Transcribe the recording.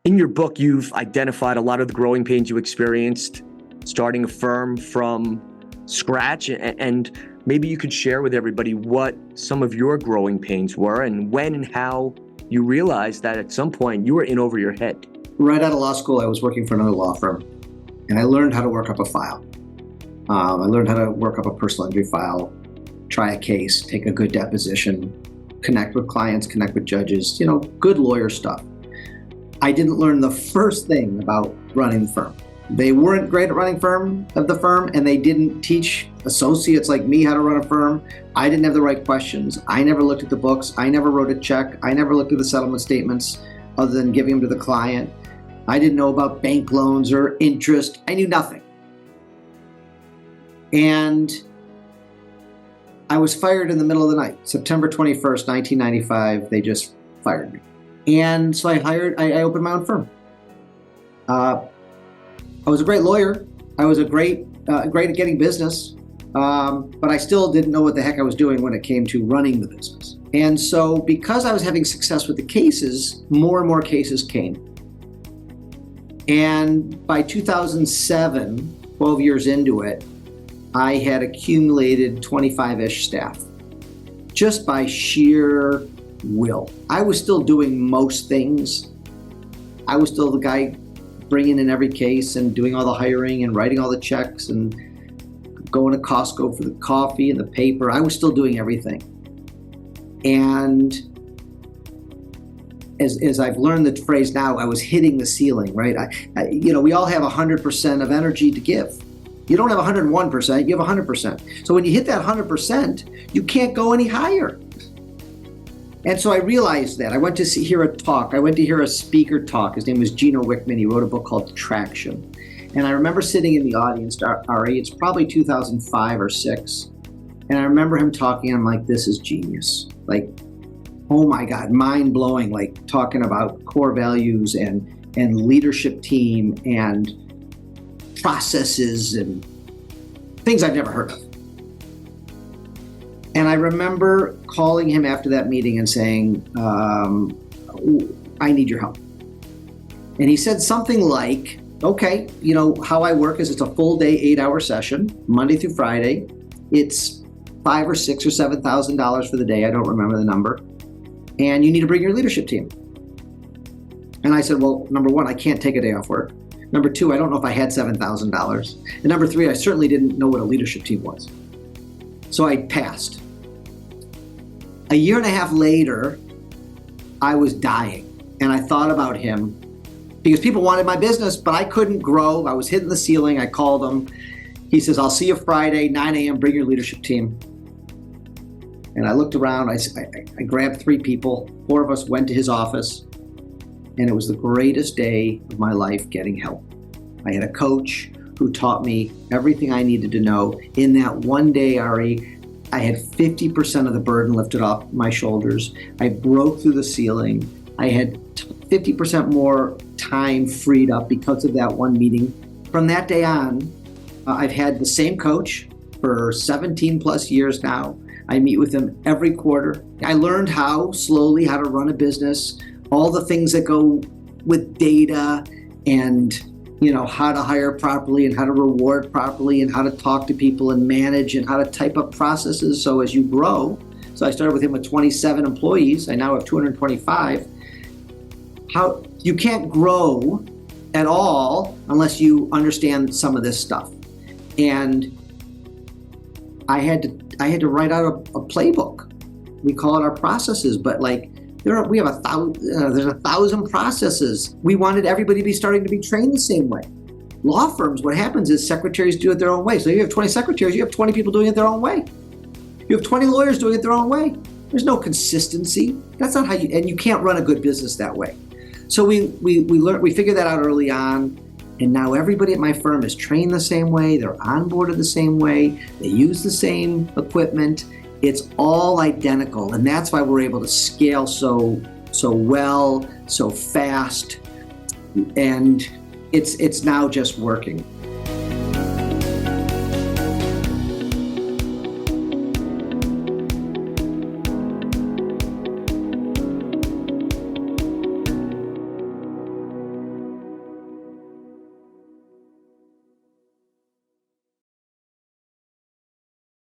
In your book, you've identified a lot of the growing pains you experienced starting a firm from scratch, and maybe you could share with everybody what some of your growing pains were and when and how you realized that at some point you were in over your head. Right out of law school, I was working for another law firm, and I learned how to work up a file. I learned how to work up a personal injury file, try a case, take a good deposition, connect with clients, connect with judges, good lawyer stuff. I didn't learn the first thing about running the firm. They weren't great at running the firm, and they didn't teach associates like me how to run a firm. I didn't have the right questions. I never looked at the books. I never wrote a check. I never looked at the settlement statements other than giving them to the client. I didn't know about bank loans or interest. I knew nothing. And I was fired in the middle of the night. September 21st, 1995, they just fired me. And so I opened my own firm. I was a great lawyer. I was great at getting business, but I still didn't know what the heck I was doing when it came to running the business. And so because I was having success with the cases, more and more cases came. And by 2007, 12 years into it, I had accumulated 25-ish staff just by sheer will. I was still doing most things. I was still the guy bringing in every case and doing all the hiring and writing all the checks and going to Costco for the coffee and the paper. I was still doing everything. And as I've learned the phrase now, I was hitting the ceiling, right? We all have 100% of energy to give. You don't have 101%, you have 100%. So when you hit that 100%, you can't go any higher. And so I realized that. I went to hear a talk. I went to hear a speaker talk. His name was Gino Wickman. He wrote a book called Traction. And I remember sitting in the audience, Ari, it's probably 2005 or 6. And I remember him talking, I'm like, this is genius. Like, oh my God, mind blowing, like talking about core values and leadership team and processes and things I've never heard of. And I remember calling him after that meeting and saying, I need your help. And he said something like, okay, how I work is it's a full day, 8-hour session, Monday through Friday. It's $5,000 or $6,000 or $7,000 for the day. I don't remember the number. And you need to bring your leadership team. And I said, well, number one, I can't take a day off work. Number two, I don't know if I had $7,000. And number three, I certainly didn't know what a leadership team was. So I passed. A year and a half later, I was dying. And I thought about him because people wanted my business, but I couldn't grow. I was hitting the ceiling. I called him. He says, I'll see you Friday, 9 a.m., bring your leadership team. And I looked around. I grabbed 3 people. 4 of us went to his office. And it was the greatest day of my life getting help. I had a coach who taught me everything I needed to know. In that one day, Ari, I had 50% of the burden lifted off my shoulders. I broke through the ceiling. I had 50% more time freed up because of that one meeting. From that day on, I've had the same coach for 17 plus years now. I meet with him every quarter. I learned slowly how to run a business, all the things that go with data and how to hire properly and how to reward properly and how to talk to people and manage and how to type up processes. So as you grow, so I started with him with 27 employees. I now have 225. You can't grow at all unless you understand some of this stuff. And I had to write out a playbook. We call it our processes, but we have 1,000. There's 1,000 processes. We wanted everybody to be starting to be trained the same way. Law firms, what happens is secretaries do it their own way. So you have 20 secretaries, you have 20 people doing it their own way. You have 20 lawyers doing it their own way. There's no consistency. That's not how and you can't run a good business that way. So we figured that out early on, and now everybody at my firm is trained the same way. They're onboarded the same way. They use the same equipment. It's all identical, and that's why we're able to scale so well, so fast, and it's now just working.